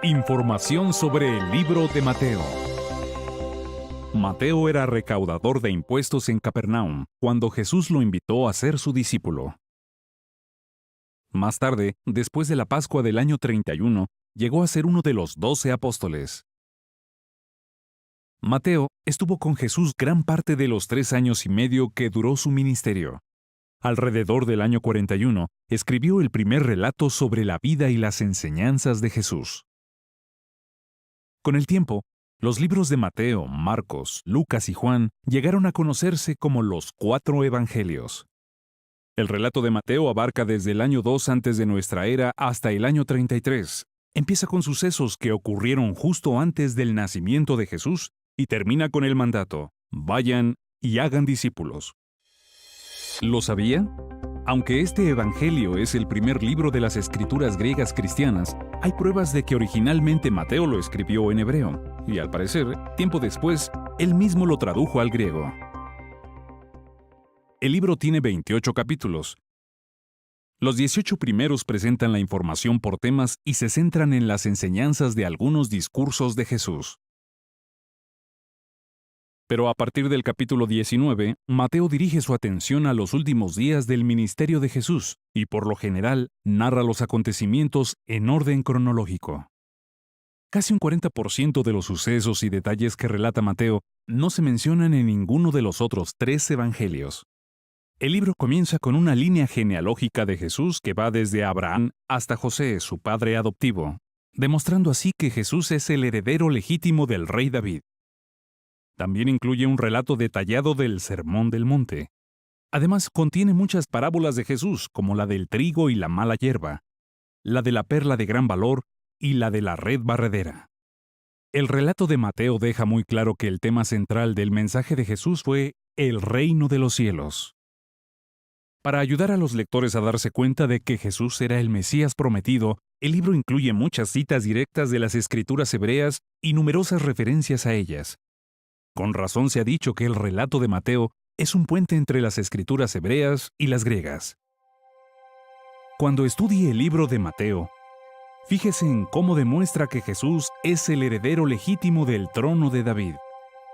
Información sobre el libro de Mateo. Mateo era recaudador de impuestos en Capernaum cuando Jesús lo invitó a ser su discípulo. Más tarde, después de la Pascua del año 31, llegó a ser uno de los 12 apóstoles. Mateo estuvo con Jesús gran parte de los 3 años y medio que duró su ministerio. Alrededor del año 41, escribió el primer relato sobre la vida y las enseñanzas de Jesús. Con el tiempo, los libros de Mateo, Marcos, Lucas y Juan llegaron a conocerse como los 4 evangelios. El relato de Mateo abarca desde el año 2 antes de nuestra era hasta el año 33. Empieza con sucesos que ocurrieron justo antes del nacimiento de Jesús y termina con el mandato: vayan y hagan discípulos. ¿Lo sabía? Aunque este evangelio es el primer libro de las escrituras griegas cristianas, hay pruebas de que originalmente Mateo lo escribió en hebreo, y al parecer, tiempo después, él mismo lo tradujo al griego. El libro tiene 28 capítulos. Los 18 primeros presentan la información por temas y se centran en las enseñanzas de algunos discursos de Jesús. Pero a partir del capítulo 19, Mateo dirige su atención a los últimos días del ministerio de Jesús y por lo general narra los acontecimientos en orden cronológico. Casi un 40% de los sucesos y detalles que relata Mateo no se mencionan en ninguno de los otros 3 evangelios. El libro comienza con una línea genealógica de Jesús que va desde Abraham hasta José, su padre adoptivo, demostrando así que Jesús es el heredero legítimo del rey David. También incluye un relato detallado del Sermón del Monte. Además, contiene muchas parábolas de Jesús, como la del trigo y la mala hierba, la de la perla de gran valor y la de la red barredera. El relato de Mateo deja muy claro que el tema central del mensaje de Jesús fue el reino de los cielos. Para ayudar a los lectores a darse cuenta de que Jesús era el Mesías prometido, el libro incluye muchas citas directas de las escrituras hebreas y numerosas referencias a ellas. Con razón se ha dicho que el relato de Mateo es un puente entre las escrituras hebreas y las griegas. Cuando estudie el libro de Mateo, fíjese en cómo demuestra que Jesús es el heredero legítimo del trono de David,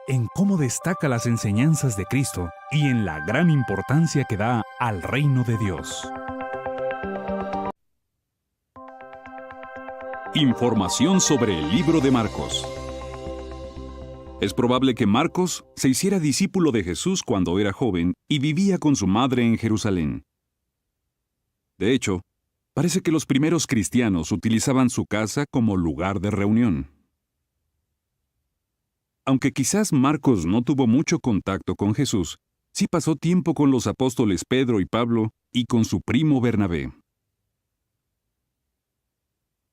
en cómo destaca las enseñanzas de Cristo y en la gran importancia que da al reino de Dios. Información sobre el libro de Marcos. Es probable que Marcos se hiciera discípulo de Jesús cuando era joven y vivía con su madre en Jerusalén. De hecho, parece que los primeros cristianos utilizaban su casa como lugar de reunión. Aunque quizás Marcos no tuvo mucho contacto con Jesús, sí pasó tiempo con los apóstoles Pedro y Pablo y con su primo Bernabé.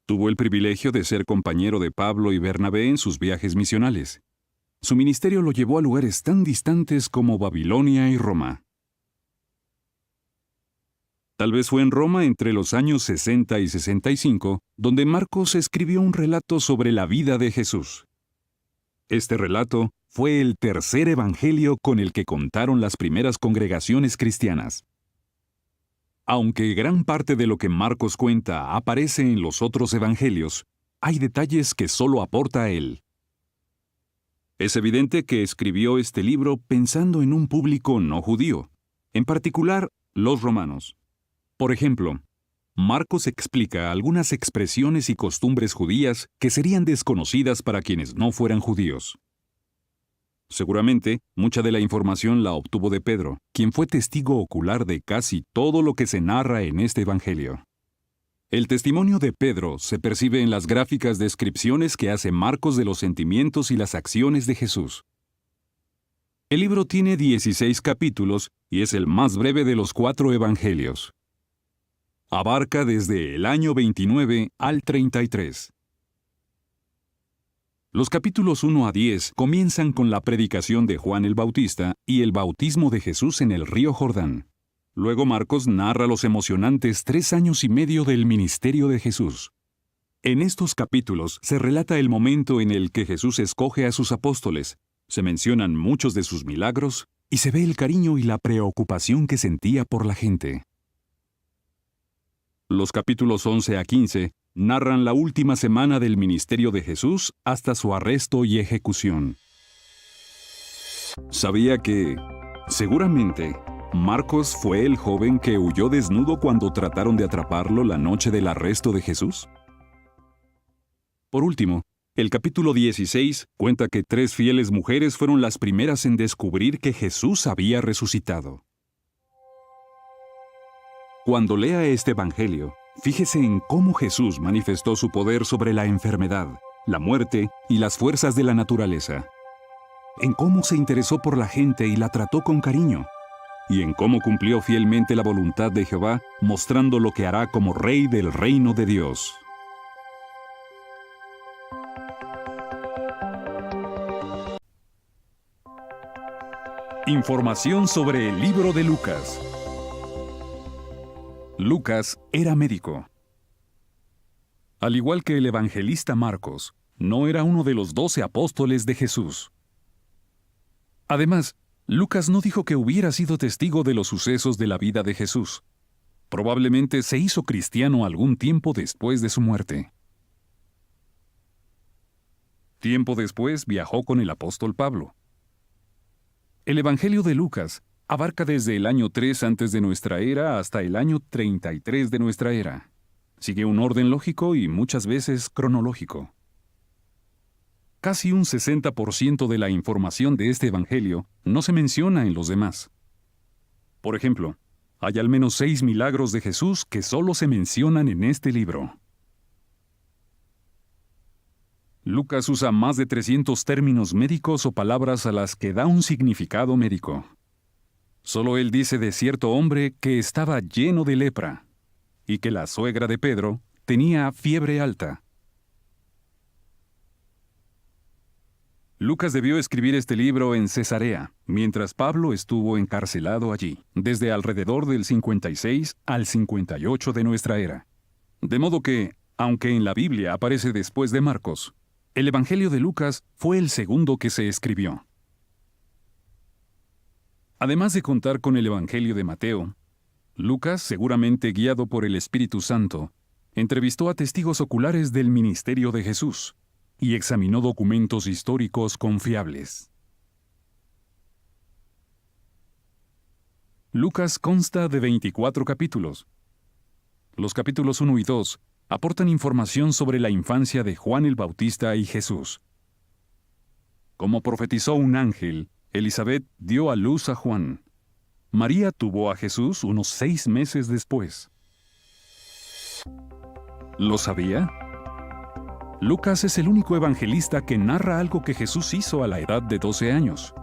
Tuvo el privilegio de ser compañero de Pablo y Bernabé en sus viajes misionales. Su ministerio lo llevó a lugares tan distantes como Babilonia y Roma. Tal vez fue en Roma entre los años 60 y 65, donde Marcos escribió un relato sobre la vida de Jesús. Este relato fue el tercer evangelio con el que contaron las primeras congregaciones cristianas. Aunque gran parte de lo que Marcos cuenta aparece en los otros evangelios, hay detalles que solo aporta él. Es evidente que escribió este libro pensando en un público no judío, en particular los romanos. Por ejemplo, Marcos explica algunas expresiones y costumbres judías que serían desconocidas para quienes no fueran judíos. Seguramente, mucha de la información la obtuvo de Pedro, quien fue testigo ocular de casi todo lo que se narra en este evangelio. El testimonio de Pedro se percibe en las gráficas descripciones que hace Marcos de los sentimientos y las acciones de Jesús. El libro tiene 16 capítulos y es el más breve de los 4 evangelios. Abarca desde el año 29 al 33. Los capítulos 1 a 10 comienzan con la predicación de Juan el Bautista y el bautismo de Jesús en el río Jordán. Luego Marcos narra los emocionantes 3 años y medio del ministerio de Jesús. En estos capítulos se relata el momento en el que Jesús escoge a sus apóstoles, se mencionan muchos de sus milagros y se ve el cariño y la preocupación que sentía por la gente. Los capítulos 11 a 15 narran la última semana del ministerio de Jesús hasta su arresto y ejecución. ¿Sabía que, seguramente, Marcos fue el joven que huyó desnudo cuando trataron de atraparlo la noche del arresto de Jesús? Por último, el capítulo 16 cuenta que 3 fieles mujeres fueron las primeras en descubrir que Jesús había resucitado. Cuando lea este evangelio, fíjese en cómo Jesús manifestó su poder sobre la enfermedad, la muerte y las fuerzas de la naturaleza. En cómo se interesó por la gente y la trató con cariño. Y en cómo cumplió fielmente la voluntad de Jehová, mostrando lo que hará como Rey del reino de Dios. Información sobre el libro de Lucas. Lucas era médico. Al igual que el evangelista Marcos, no era uno de los 12 apóstoles de Jesús. Además, Lucas no dijo que hubiera sido testigo de los sucesos de la vida de Jesús. Probablemente se hizo cristiano algún tiempo después de su muerte. Tiempo después viajó con el apóstol Pablo. El Evangelio de Lucas abarca desde el año 3 antes de nuestra era hasta el año 33 de nuestra era. Sigue un orden lógico y muchas veces cronológico. Casi un 60% de la información de este Evangelio no se menciona en los demás. Por ejemplo, hay al menos 6 milagros de Jesús que solo se mencionan en este libro. Lucas usa más de 300 términos médicos o palabras a las que da un significado médico. Solo él dice de cierto hombre que estaba lleno de lepra y que la suegra de Pedro tenía fiebre alta. Lucas debió escribir este libro en Cesarea, mientras Pablo estuvo encarcelado allí, desde alrededor del 56 al 58 de nuestra era. De modo que, aunque en la Biblia aparece después de Marcos, el Evangelio de Lucas fue el segundo que se escribió. Además de contar con el Evangelio de Mateo, Lucas, seguramente guiado por el Espíritu Santo, entrevistó a testigos oculares del ministerio de Jesús y examinó documentos históricos confiables. Lucas consta de 24 capítulos. Los capítulos 1 y 2 aportan información sobre la infancia de Juan el Bautista y Jesús. Como profetizó un ángel, Elizabeth dio a luz a Juan. María tuvo a Jesús unos 6 meses después. ¿Lo sabía? Lucas es el único evangelista que narra algo que Jesús hizo a la edad de 12 años.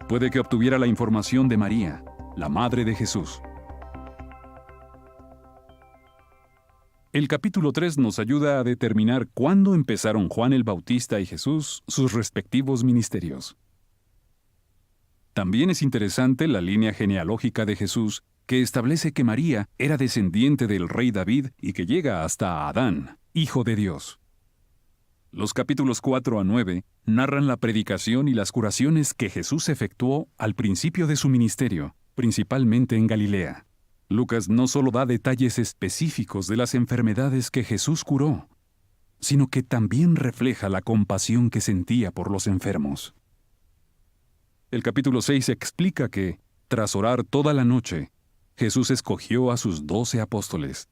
Puede que obtuviera la información de María, la madre de Jesús. El capítulo 3 nos ayuda a determinar cuándo empezaron Juan el Bautista y Jesús sus respectivos ministerios. También es interesante la línea genealógica de Jesús, que establece que María era descendiente del rey David y que llega hasta Adán, hijo de Dios. Los capítulos 4 a 9 narran la predicación y las curaciones que Jesús efectuó al principio de su ministerio, principalmente en Galilea. Lucas no solo da detalles específicos de las enfermedades que Jesús curó, sino que también refleja la compasión que sentía por los enfermos. El capítulo 6 explica que, tras orar toda la noche, Jesús escogió a sus 12 apóstoles.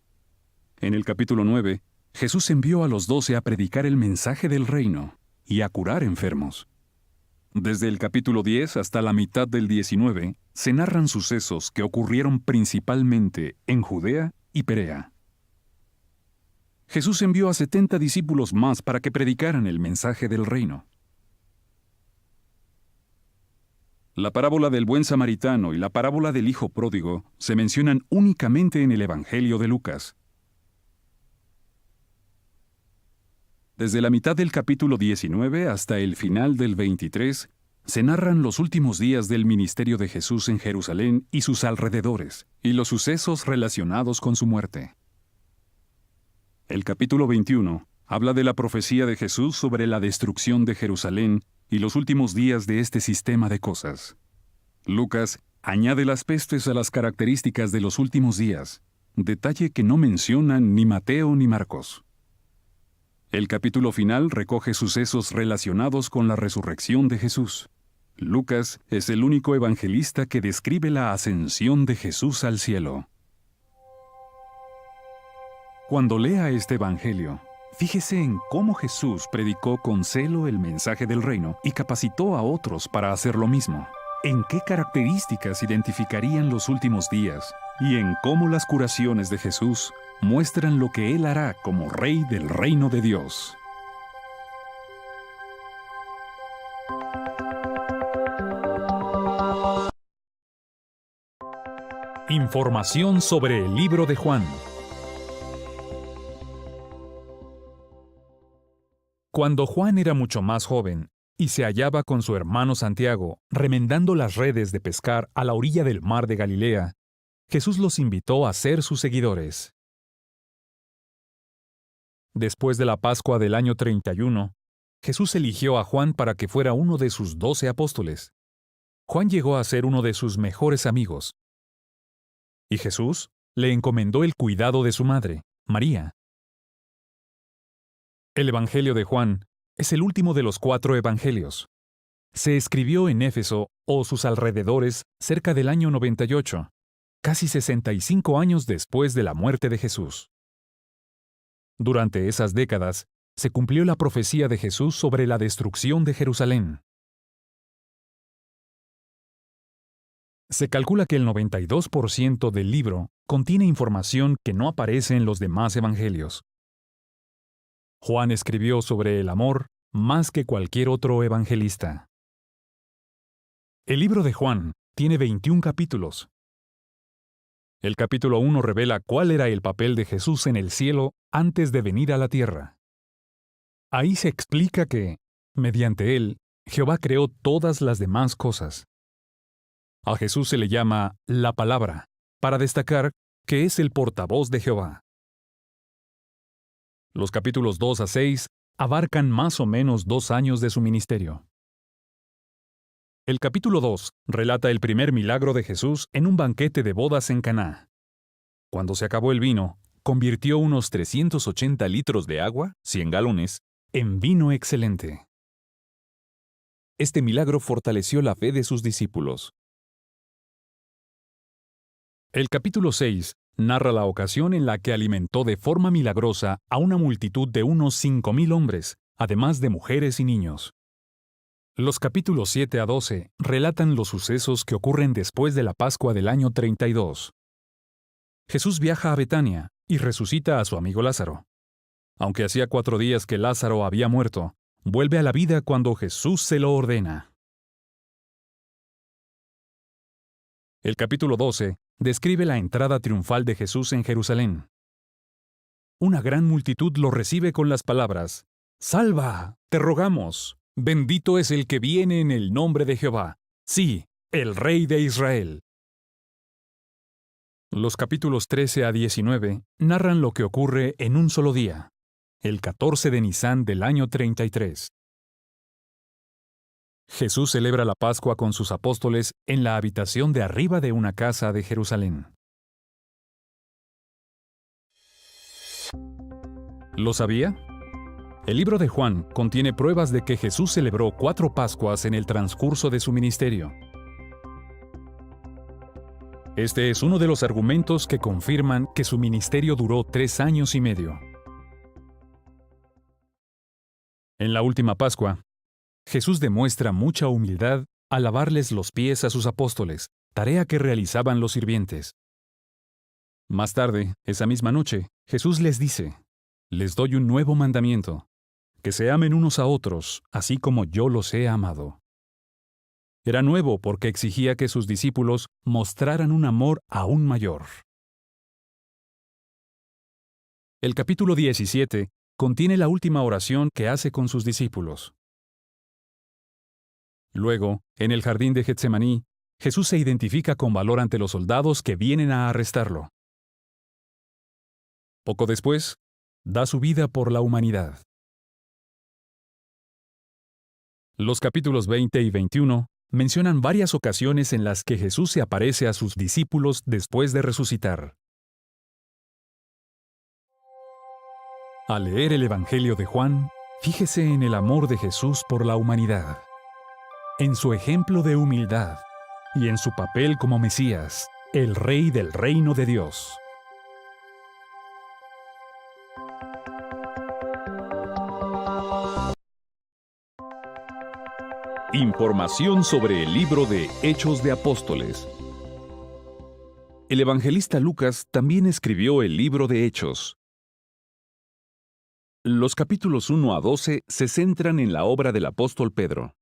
En el capítulo 9, Jesús envió a los 12 a predicar el mensaje del reino y a curar enfermos. Desde el capítulo 10 hasta la mitad del 19, se narran sucesos que ocurrieron principalmente en Judea y Perea. Jesús envió a 70 discípulos más para que predicaran el mensaje del reino. La parábola del buen samaritano y la parábola del hijo pródigo se mencionan únicamente en el Evangelio de Lucas. Desde la mitad del capítulo 19 hasta el final del 23, se narran los últimos días del ministerio de Jesús en Jerusalén y sus alrededores, y los sucesos relacionados con su muerte. El capítulo 21 habla de la profecía de Jesús sobre la destrucción de Jerusalén y los últimos días de este sistema de cosas. Lucas añade las pestes a las características de los últimos días, detalle que no mencionan ni Mateo ni Marcos. El capítulo final recoge sucesos relacionados con la resurrección de Jesús. Lucas es el único evangelista que describe la ascensión de Jesús al cielo. Cuando lea este evangelio, fíjese en cómo Jesús predicó con celo el mensaje del reino y capacitó a otros para hacer lo mismo. En qué características identificarían los últimos días y en cómo las curaciones de Jesús muestran lo que Él hará como Rey del reino de Dios. Información sobre el libro de Juan. Cuando Juan era mucho más joven y se hallaba con su hermano Santiago remendando las redes de pescar a la orilla del mar de Galilea, Jesús los invitó a ser sus seguidores. Después de la Pascua del año 31, Jesús eligió a Juan para que fuera uno de sus 12 apóstoles. Juan llegó a ser uno de sus mejores amigos. Y Jesús le encomendó el cuidado de su madre, María. El Evangelio de Juan es el último de los 4 evangelios. Se escribió en Éfeso o sus alrededores cerca del año 98, casi 65 años después de la muerte de Jesús. Durante esas décadas, se cumplió la profecía de Jesús sobre la destrucción de Jerusalén. Se calcula que el 92% del libro contiene información que no aparece en los demás evangelios. Juan escribió sobre el amor más que cualquier otro evangelista. El libro de Juan tiene 21 capítulos. El capítulo 1 revela cuál era el papel de Jesús en el cielo antes de venir a la tierra. Ahí se explica que, mediante él, Jehová creó todas las demás cosas. A Jesús se le llama la Palabra, para destacar que es el portavoz de Jehová. Los capítulos 2 a 6 abarcan más o menos 2 años de su ministerio. El capítulo 2 relata el primer milagro de Jesús en un banquete de bodas en Caná. Cuando se acabó el vino, convirtió unos 380 litros de agua, 100 galones, en vino excelente. Este milagro fortaleció la fe de sus discípulos. El capítulo 6 narra la ocasión en la que alimentó de forma milagrosa a una multitud de unos 5,000 hombres, además de mujeres y niños. Los capítulos 7 a 12 relatan los sucesos que ocurren después de la Pascua del año 32. Jesús viaja a Betania y resucita a su amigo Lázaro. Aunque hacía 4 días que Lázaro había muerto, vuelve a la vida cuando Jesús se lo ordena. El capítulo 12 describe la entrada triunfal de Jesús en Jerusalén. Una gran multitud lo recibe con las palabras: «Salva, te rogamos, bendito es el que viene en el nombre de Jehová, sí, el Rey de Israel». Los capítulos 13 a 19 narran lo que ocurre en un solo día, el 14 de Nisán del año 33. Jesús celebra la Pascua con sus apóstoles en la habitación de arriba de una casa de Jerusalén. ¿Lo sabía? El libro de Juan contiene pruebas de que Jesús celebró 4 Pascuas en el transcurso de su ministerio. Este es uno de los argumentos que confirman que su ministerio duró 3 años y medio. En la última Pascua, Jesús demuestra mucha humildad al lavarles los pies a sus apóstoles, tarea que realizaban los sirvientes. Más tarde, esa misma noche, Jesús les dice: «Les doy un nuevo mandamiento, que se amen unos a otros, así como yo los he amado». Era nuevo porque exigía que sus discípulos mostraran un amor aún mayor. El capítulo 17 contiene la última oración que hace con sus discípulos. Luego, en el jardín de Getsemaní, Jesús se identifica con valor ante los soldados que vienen a arrestarlo. Poco después, da su vida por la humanidad. Los capítulos 20 y 21 mencionan varias ocasiones en las que Jesús se aparece a sus discípulos después de resucitar. Al leer el Evangelio de Juan, fíjese en el amor de Jesús por la humanidad, en su ejemplo de humildad y en su papel como Mesías, el Rey del reino de Dios. Información sobre el libro de Hechos de Apóstoles. El evangelista Lucas también escribió el libro de Hechos. Los capítulos 1 a 12 se centran en la obra del apóstol Pedro,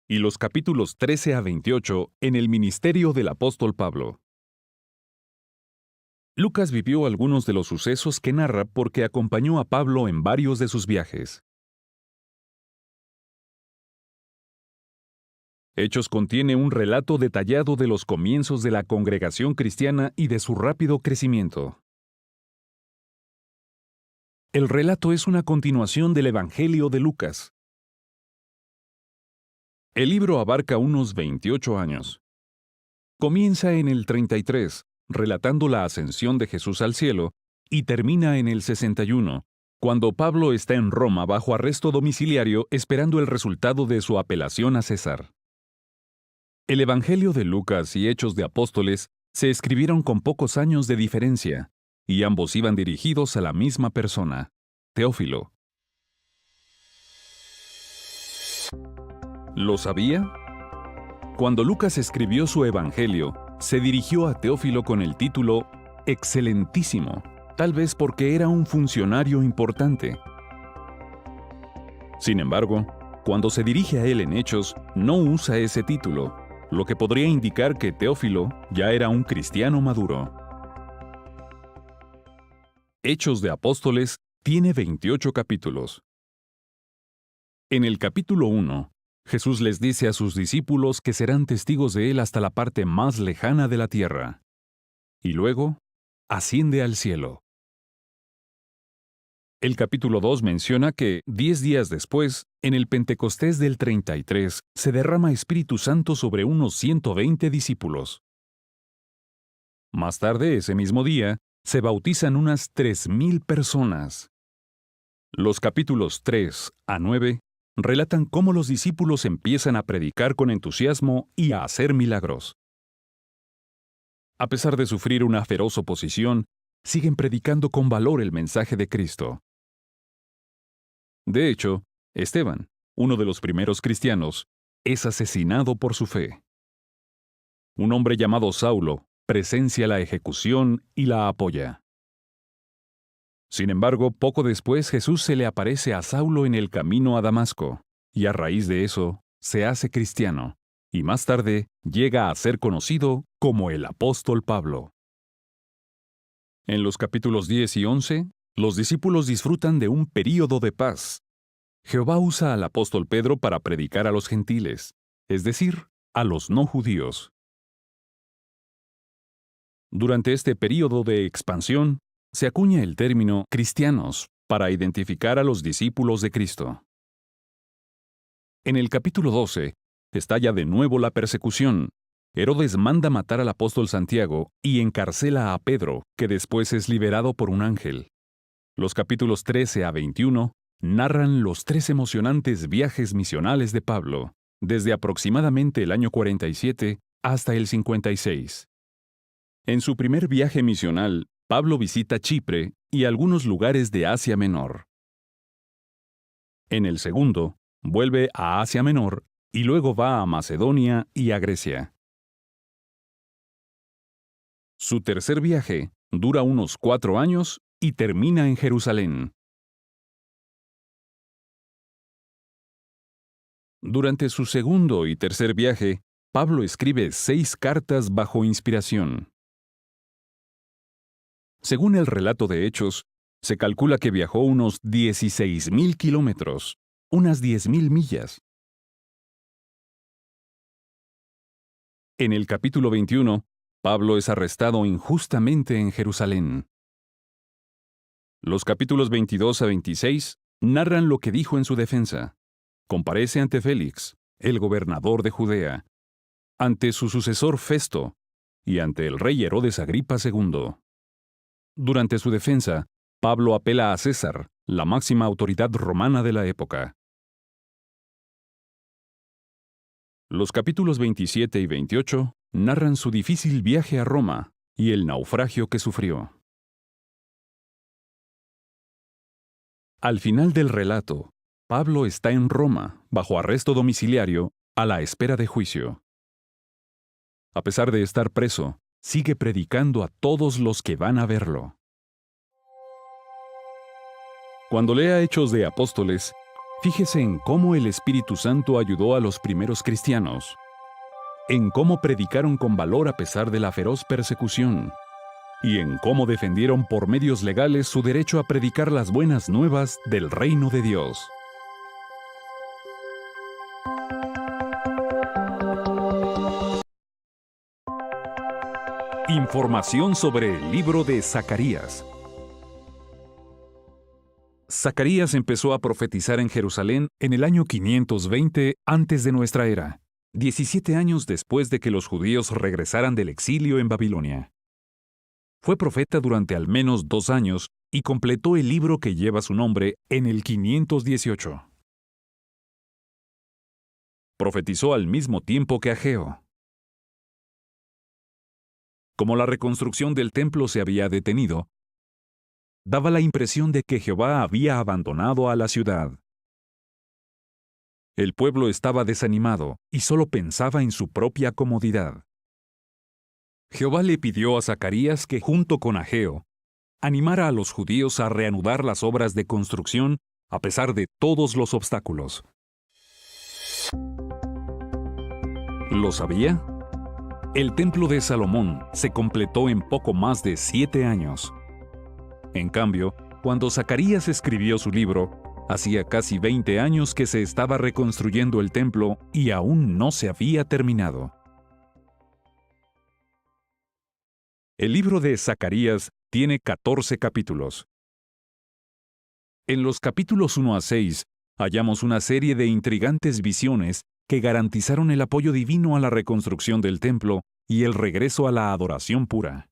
y los capítulos 13 a 28 en el ministerio del apóstol Pablo. Lucas vivió algunos de los sucesos que narra porque acompañó a Pablo en varios de sus viajes. Hechos contiene un relato detallado de los comienzos de la congregación cristiana y de su rápido crecimiento. El relato es una continuación del Evangelio de Lucas. El libro abarca unos 28 años. Comienza en el 33, relatando la ascensión de Jesús al cielo, y termina en el 61, cuando Pablo está en Roma bajo arresto domiciliario esperando el resultado de su apelación a César. El Evangelio de Lucas y Hechos de Apóstoles se escribieron con pocos años de diferencia, y ambos iban dirigidos a la misma persona, Teófilo. ¿Lo sabía? Cuando Lucas escribió su Evangelio, se dirigió a Teófilo con el título Excelentísimo, tal vez porque era un funcionario importante. Sin embargo, cuando se dirige a él en Hechos, no usa ese título, lo que podría indicar que Teófilo ya era un cristiano maduro. Hechos de Apóstoles tiene 28 capítulos. En el capítulo 1, Jesús les dice a sus discípulos que serán testigos de él hasta la parte más lejana de la tierra. Y luego, asciende al cielo. El capítulo 2 menciona que, 10 días después, en el Pentecostés del 33, se derrama Espíritu Santo sobre unos 120 discípulos. Más tarde, ese mismo día, se bautizan unas 3,000 personas. Los capítulos 3 a 9 relatan cómo los discípulos empiezan a predicar con entusiasmo y a hacer milagros. A pesar de sufrir una feroz oposición, siguen predicando con valor el mensaje de Cristo. De hecho, Esteban, uno de los primeros cristianos, es asesinado por su fe. Un hombre llamado Saulo presencia la ejecución y la apoya. Sin embargo, poco después Jesús se le aparece a Saulo en el camino a Damasco, y a raíz de eso, se hace cristiano, y más tarde llega a ser conocido como el apóstol Pablo. En los capítulos 10 y 11, los discípulos disfrutan de un período de paz. Jehová usa al apóstol Pedro para predicar a los gentiles, es decir, a los no judíos. Durante este período de expansión, se acuña el término cristianos para identificar a los discípulos de Cristo. En el capítulo 12, estalla de nuevo la persecución. Herodes manda matar al apóstol Santiago y encarcela a Pedro, que después es liberado por un ángel. Los capítulos 13 a 21 narran los 3 emocionantes viajes misionales de Pablo, desde aproximadamente el año 47 hasta el 56. En su primer viaje misional, Pablo visita Chipre y algunos lugares de Asia Menor. En el segundo, vuelve a Asia Menor y luego va a Macedonia y a Grecia. Su tercer viaje dura unos 4 años y termina en Jerusalén. Durante su segundo y tercer viaje, Pablo escribe 6 cartas bajo inspiración. Según el relato de Hechos, se calcula que viajó unos 16,000 kilómetros, unas 10,000 millas. En el capítulo 21, Pablo es arrestado injustamente en Jerusalén. Los capítulos 22 a 26 narran lo que dijo en su defensa. Comparece ante Félix, el gobernador de Judea, ante su sucesor Festo y ante el rey Herodes Agripa II. Durante su defensa, Pablo apela a César, la máxima autoridad romana de la época. Los capítulos 27 y 28 narran su difícil viaje a Roma y el naufragio que sufrió. Al final del relato, Pablo está en Roma, bajo arresto domiciliario, a la espera de juicio. A pesar de estar preso, sigue predicando a todos los que van a verlo. Cuando lea Hechos de Apóstoles, fíjese en cómo el Espíritu Santo ayudó a los primeros cristianos, en cómo predicaron con valor a pesar de la feroz persecución, y en cómo defendieron por medios legales su derecho a predicar las buenas nuevas del reino de Dios. Información sobre el libro de Zacarías. Zacarías empezó a profetizar en Jerusalén en el año 520 antes de nuestra era, 17 años después de que los judíos regresaran del exilio en Babilonia. Fue profeta durante al menos 2 años y completó el libro que lleva su nombre en el 518. Profetizó al mismo tiempo que Ageo. Como la reconstrucción del templo se había detenido, daba la impresión de que Jehová había abandonado a la ciudad. El pueblo estaba desanimado y solo pensaba en su propia comodidad. Jehová le pidió a Zacarías que, junto con Ageo, animara a los judíos a reanudar las obras de construcción a pesar de todos los obstáculos. ¿Lo sabía? El templo de Salomón se completó en poco más de 7 años. En cambio, cuando Zacarías escribió su libro, hacía casi 20 años que se estaba reconstruyendo el templo y aún no se había terminado. El libro de Zacarías tiene 14 capítulos. En los capítulos 1 a 6 hallamos una serie de intrigantes visiones que garantizaron el apoyo divino a la reconstrucción del templo y el regreso a la adoración pura.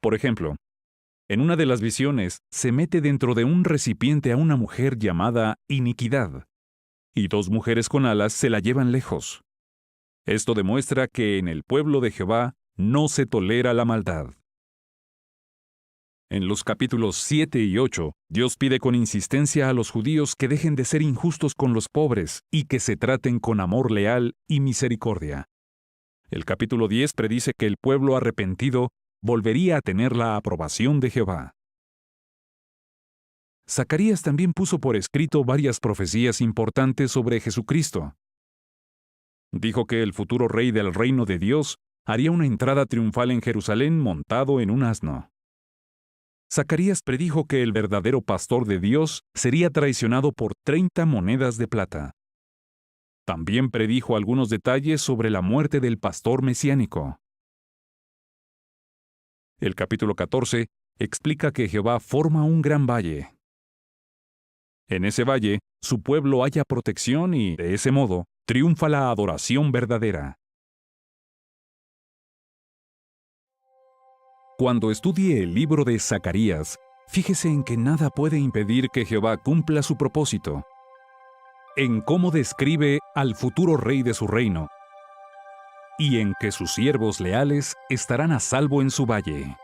Por ejemplo, en una de las visiones se mete dentro de un recipiente a una mujer llamada Iniquidad, y 2 mujeres con alas se la llevan lejos. Esto demuestra que en el pueblo de Jehová no se tolera la maldad. En los capítulos 7 y 8, Dios pide con insistencia a los judíos que dejen de ser injustos con los pobres y que se traten con amor leal y misericordia. El capítulo 10 predice que el pueblo arrepentido volvería a tener la aprobación de Jehová. Zacarías también puso por escrito varias profecías importantes sobre Jesucristo. Dijo que el futuro rey del reino de Dios haría una entrada triunfal en Jerusalén montado en un asno. Zacarías predijo que el verdadero pastor de Dios sería traicionado por 30 monedas de plata. También predijo algunos detalles sobre la muerte del pastor mesiánico. El capítulo 14 explica que Jehová forma un gran valle. En ese valle, su pueblo halla protección y, de ese modo, triunfa la adoración verdadera. Cuando estudie el libro de Zacarías, fíjese en que nada puede impedir que Jehová cumpla su propósito, en cómo describe al futuro rey de su reino, y en que sus siervos leales estarán a salvo en su valle.